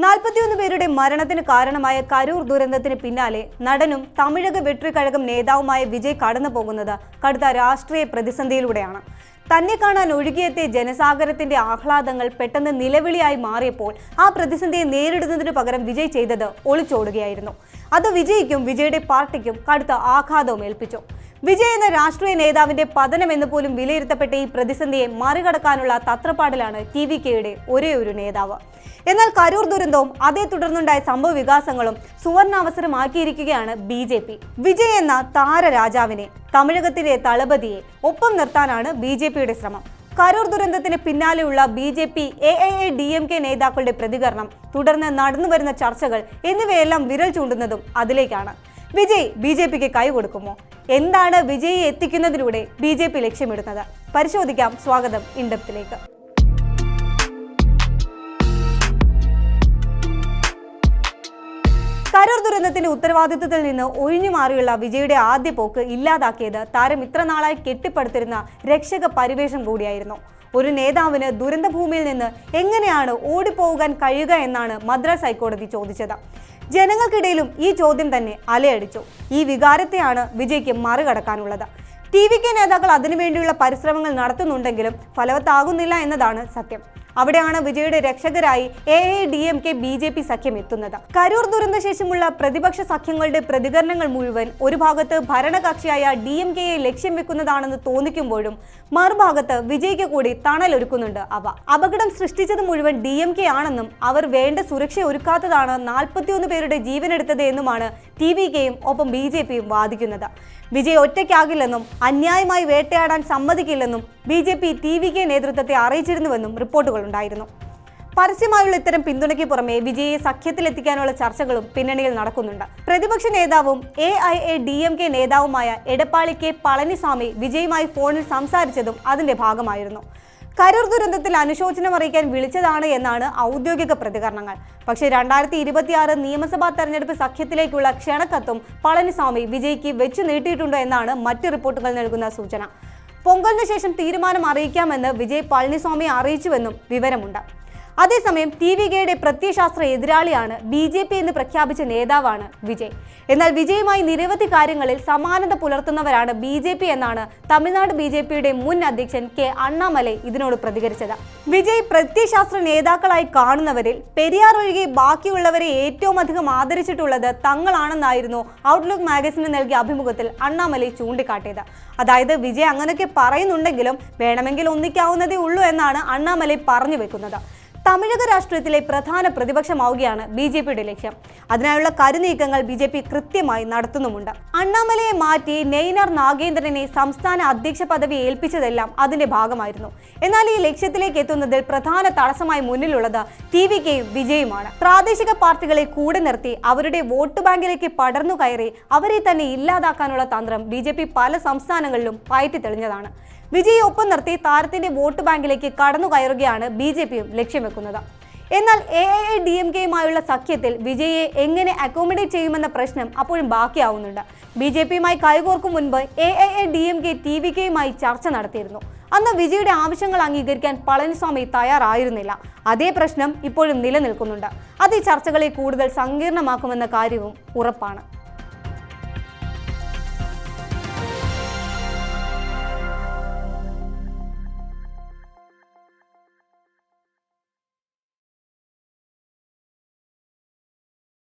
41 പേരുടെ മരണത്തിന് കാരണമായ കരൂർ ദുരന്തത്തിന് പിന്നാലെ നടനും തമിഴക വെട്രിക്കഴകം നേതാവുമായ വിജയ് കടന്നു പോകുന്നത് കടുത്ത രാഷ്ട്രീയ പ്രതിസന്ധിയിലൂടെയാണ്. തന്നെ കാണാൻ ഒഴുകിയെത്തിയ ജനസാഗരത്തിന്റെ ആഹ്ലാദങ്ങൾ പെട്ടെന്ന് നിലവിളിയായി മാറിയപ്പോൾ ആ പ്രതിസന്ധിയെ നേരിടുന്നതിനു പകരം വിജയ് ചെയ്തത് ഒളിച്ചോടുകയായിരുന്നു. അത് വിജയ്ക്കും വിജയുടെ പാർട്ടിക്കും കടുത്ത ആഘാതവും ഏൽപ്പിച്ചു. വിജയ് എന്ന രാഷ്ട്രീയ നേതാവിന്റെ പതനം എന്ന് പോലും വിലയിരുത്തപ്പെട്ട ഈ പ്രതിസന്ധിയെ മറികടക്കാനുള്ള തത്രപ്പാടിലാണ് TVKയുടെ ഒരേയൊരു നേതാവ്. എന്നാൽ കരൂർ ദുരന്തവും അതേ തുടർന്നുണ്ടായ സംഭവ വികാസങ്ങളും സുവർണാവസരമാക്കിയിരിക്കുകയാണ് BJP. വിജയ് എന്ന താരരാജാവിനെ, തമിഴകത്തിലെ തളപതിയെ ഒപ്പം നിർത്താനാണ് BJPയുടെ ശ്രമം. കരൂർ ദുരന്തത്തിന് പിന്നാലെയുള്ള BJP AIADMK നേതാക്കളുടെ പ്രതികരണം, തുടർന്ന് നടന്നുവരുന്ന ചർച്ചകൾ എന്നിവയെല്ലാം വിരൽ ചൂണ്ടുന്നതും അതിലേക്കാണ്. വിജയ് BJPക്ക് കൈ കൊടുക്കുമോ? എന്താണ് വിജയെ എത്തിക്കുന്നതിലൂടെ BJP ലക്ഷ്യമിടുന്നത്? പരിശോധിക്കാം. സ്വാഗതം ഇൻഡെപ്തിലേക്ക്. കരൂർ ദുരന്തത്തിന്റെ ഉത്തരവാദിത്വത്തിൽ നിന്ന് ഒഴിഞ്ഞുമാറിയുള്ള വിജയുടെ ആദ്യ പോക്ക് ഇല്ലാതാക്കിയത് താരം ഇത്ര നാളായി കെട്ടിപ്പടുത്തിരുന്ന രക്ഷക പരിവേഷം കൂടിയായിരുന്നു. ഒരു നേതാവിന് ദുരന്തഭൂമിയിൽ നിന്ന് എങ്ങനെയാണ് ഓടിപ്പോകാൻ കഴിയുക എന്നാണ് മദ്രാസ് ഹൈക്കോടതി ചോദിച്ചത്. ജനങ്ങൾക്കിടയിലും ഈ ചോദ്യം തന്നെ അലയടിച്ചു. ഈ വികാരത്തെയാണ് വിജയ്ക്ക് മറികടക്കാനുള്ളത്. TVK നേതാക്കൾ അതിനുവേണ്ടിയുള്ള പരിശ്രമങ്ങൾ നടത്തുന്നുണ്ടെങ്കിലും ഫലവത്താകുന്നില്ല എന്നതാണ് സത്യം. അവിടെയാണ് വിജയുടെ രക്ഷകരായി AIADMK BJP സഖ്യം എത്തുന്നത്. കരൂർ ദുരന്ത ശേഷമുള്ള പ്രതിപക്ഷ സഖ്യങ്ങളുടെ പ്രതികരണങ്ങൾ മുഴുവൻ ഒരു ഭാഗത്ത് ഭരണകക്ഷിയായ DMKയെ ലക്ഷ്യം വെക്കുന്നതാണെന്ന് തോന്നിക്കുമ്പോഴും മറുഭാഗത്ത് വിജയ്ക്ക് കൂടി തണലൊരുക്കുന്നുണ്ട് അവ. അപകടം സൃഷ്ടിച്ചത് മുഴുവൻ DMK ആണെന്നും അവർ വേണ്ട സുരക്ഷ ഒരുക്കാത്തതാണ് 41 പേരുടെ ജീവനെടുത്തത് എന്നുമാണ് TVKയും ഒപ്പം BJPയും വാദിക്കുന്നത്. വിജയ് ഒറ്റയ്ക്കാകില്ലെന്നും അന്യായമായി വേട്ടയാടാൻ സമ്മതിക്കില്ലെന്നും BJP TVK നേതൃത്വത്തെ അറിയിച്ചിരുന്നുവെന്നും റിപ്പോർട്ടുകളുണ്ടായിരുന്നു. പരസ്യമായുള്ള ഇത്തരം പിന്തുണയ്ക്ക് പുറമെ വിജയെ സഖ്യത്തിലെത്തിക്കാനുള്ള ചർച്ചകളും പിന്നണിയിൽ നടക്കുന്നുണ്ട്. പ്രതിപക്ഷ നേതാവും AIADMK നേതാവുമായ എടപ്പാളി K പളനിസ്വാമി വിജയുമായി ഫോണിൽ സംസാരിച്ചതും അതിന്റെ ഭാഗമായിരുന്നു. കരൂർ ദുരന്തത്തിൽ അനുശോചനം അറിയിക്കാൻ വിളിച്ചതാണ് എന്നാണ് ഔദ്യോഗിക പ്രതികരണങ്ങൾ. പക്ഷേ 2026 നിയമസഭാ തെരഞ്ഞെടുപ്പ് സഖ്യത്തിലേക്കുള്ള ക്ഷണക്കത്തും പളനിസ്വാമി വിജയ്ക്ക് വെച്ചു നീട്ടിയിട്ടുണ്ടോ എന്നാണ് മറ്റ് റിപ്പോർട്ടുകൾ നൽകുന്ന സൂചന. പൊങ്കലിന് ശേഷം തീരുമാനം അറിയിക്കാമെന്ന് വിജയ് പളനിസ്വാമിയെ അറിയിച്ചുവെന്നും വിവരമുണ്ട്. അതേസമയം TVKയുടെ പ്രത്യയശാസ്ത്ര എതിരാളിയാണ് BJP എന്ന് പ്രഖ്യാപിച്ച നേതാവാണ് വിജയ്. എന്നാൽ വിജയുമായി നിരവധി കാര്യങ്ങളിൽ സമാനത പുലർത്തുന്നവരാണ് BJP എന്നാണ് തമിഴ്നാട് BJPയുടെ മുൻ അധ്യക്ഷൻ K അണ്ണാമലൈ ഇതിനോട് പ്രതികരിച്ചത്. വിജയ് പ്രത്യയശാസ്ത്ര നേതാക്കളായി കാണുന്നവരിൽ പെരിയാർ ഒഴികെ ബാക്കിയുള്ളവരെ ഏറ്റവും അധികം ആദരിച്ചിട്ടുള്ളത് തങ്ങളാണെന്നായിരുന്നു ഔട്ട്ലുക്ക് മാഗസിന് നൽകിയ അഭിമുഖത്തിൽ അണ്ണാമലൈ ചൂണ്ടിക്കാട്ടിയത്. അതായത് വിജയ് അങ്ങനെയൊക്കെ പറയുന്നുണ്ടെങ്കിലും വേണമെങ്കിൽ ഒന്നിക്കാവുന്നതേ ഉള്ളൂ എന്നാണ് അണ്ണാമലൈ പറഞ്ഞു വെക്കുന്നത്. തമിഴക രാഷ്ട്രീയത്തിലെ പ്രധാന പ്രതിപക്ഷമാവുകയാണ് BJPയുടെ ലക്ഷ്യം. അതിനായുള്ള കരുനീക്കങ്ങൾ BJP കൃത്യമായി നടത്തുന്നുമുണ്ട്. അണ്ണാമലയെ മാറ്റി നെയ്നാർ നാഗേന്ദ്രനെ സംസ്ഥാന അധ്യക്ഷ പദവി ഏൽപ്പിച്ചതെല്ലാം അതിന്റെ ഭാഗമായിരുന്നു. എന്നാൽ ഈ ലക്ഷ്യത്തിലേക്ക് എത്തുന്നതിൽ പ്രധാന തടസ്സമായി മുന്നിലുള്ളത് TVKയും വിജയുമാണ്. പ്രാദേശിക പാർട്ടികളെ കൂടെ നിർത്തി അവരുടെ വോട്ട് ബാങ്കിലേക്ക് പടർന്നു കയറി അവരെ തന്നെ ഇല്ലാതാക്കാനുള്ള തന്ത്രം BJP പല സംസ്ഥാനങ്ങളിലും പയറ്റി തെളിഞ്ഞതാണ്. വിജയെ ഒപ്പം നിർത്തി താരത്തിന്റെ വോട്ട് ബാങ്കിലേക്ക് കടന്നു കയറുകയാണ് BJPയും ലക്ഷ്യം വെക്കുന്നത്. എന്നാൽ AIADMKയുമായുള്ള സഖ്യത്തിൽ വിജയെ എങ്ങനെ അക്കോമഡേറ്റ് ചെയ്യുമെന്ന പ്രശ്നം അപ്പോഴും ബാക്കിയാവുന്നുണ്ട്. BJPയുമായി കൈകോർക്കും മുൻപ് AIADMK TVKയുമായി ചർച്ച നടത്തിയിരുന്നു. അന്ന് വിജയുടെ ആവശ്യങ്ങൾ അംഗീകരിക്കാൻ പളനിസ്വാമി തയ്യാറായിരുന്നില്ല. അതേ പ്രശ്നം ഇപ്പോഴും നിലനിൽക്കുന്നുണ്ട്. അത് ഈ ചർച്ചകളെ കൂടുതൽ സങ്കീർണമാക്കുമെന്ന കാര്യവും ഉറപ്പാണ്.